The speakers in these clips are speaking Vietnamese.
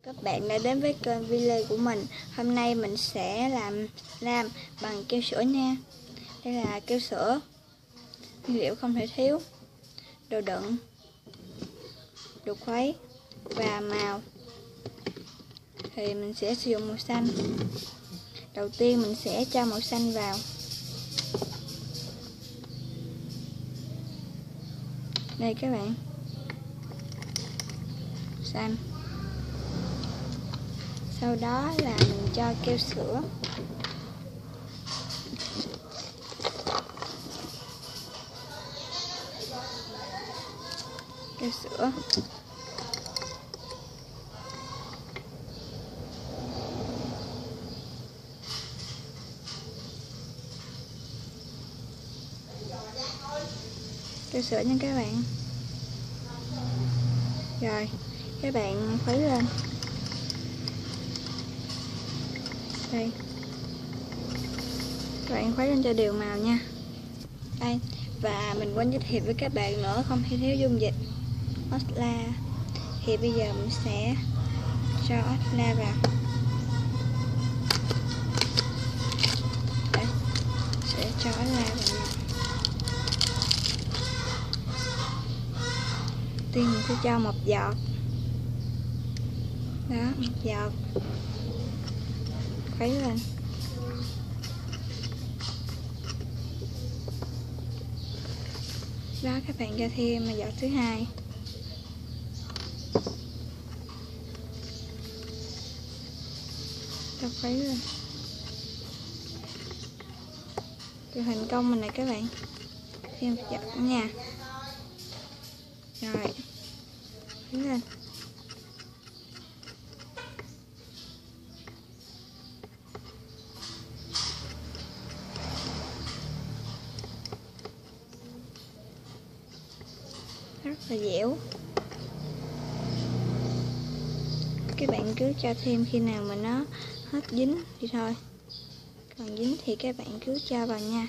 Các bạn đã đến với kênh video của mình. Hôm nay mình sẽ làm bằng keo sữa nha. Đây là keo sữa, nguyên liệu không thể thiếu, đồ đựng, đồ khuấy và màu. Thì mình sẽ sử dụng màu xanh. Đầu tiên mình sẽ cho màu xanh vào. Đây các bạn, xanh. Sau đó là mình cho keo sữa. Keo sữa. Keo sữa nha các bạn. Rồi, các bạn khuấy lên. Đây. Các bạn khuấy lên cho đều màu nha. Đây, và mình quên giới thiệu với các bạn nữa, không thể thiếu dung dịch osla. Thì bây giờ mình sẽ cho osla vào. Đây, sẽ cho osla vào nha. Tiên mình sẽ cho một giọt. Đó, một giọt. Khuấy lên. Đó, các bạn cho thêm giọt thứ hai. Cho khuấy lên. Cho thành công mình này các bạn. Thêm một giọt nha. Rồi. Khuấy lên. Rất là dẻo. Các bạn cứ cho thêm khi nào mà nó hết dính thì thôi, còn dính thì các bạn cứ cho vào nha.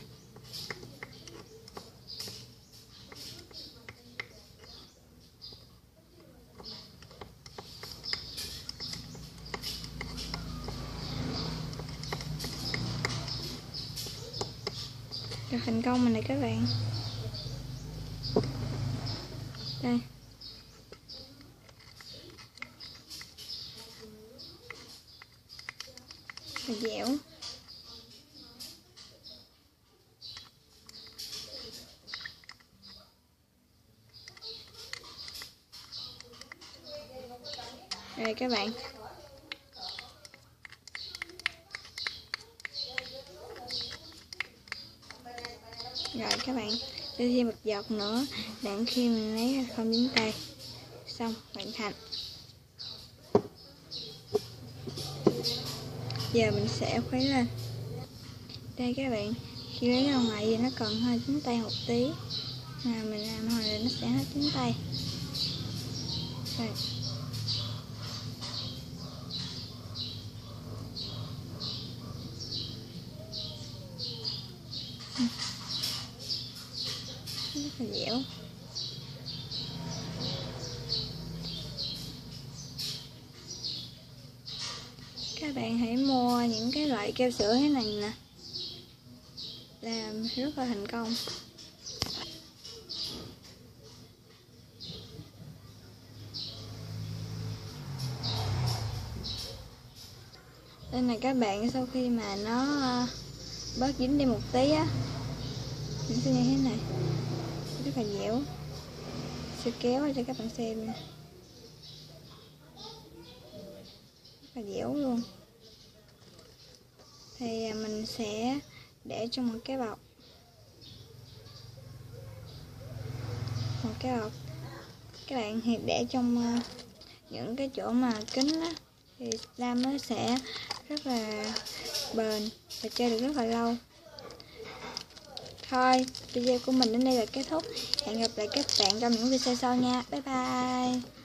Rồi thành công mình này các bạn. Đây. Và dẻo. Rồi các bạn. Rồi các bạn, đưa thêm một giọt nữa để khi mình lấy không dính tay. Xong, hoàn thành. Giờ mình sẽ khuấy lên. Đây các bạn, khi lấy ra ngoài thì nó còn hơi dính tay một tí, mà mình làm hồi là nó sẽ hết dính tay. Rồi. Rất là dẻo. Các bạn hãy mua những cái loại keo sữa thế này nè, làm rất là thành công. Đây này các bạn, sau khi mà nó bớt dính đi một tí á, nó sẽ như thế này, rất là dẻo. Sẽ kéo cho các bạn xem nè, rất là dẻo luôn. Thì mình sẽ để trong một cái bọc. Các bạn thì để trong những cái chỗ mà kín á, thì làm nó sẽ rất là bền và chơi được rất là lâu. Thôi, video của mình đến đây là kết thúc. Hẹn gặp lại các bạn trong những video sau nha. Bye bye.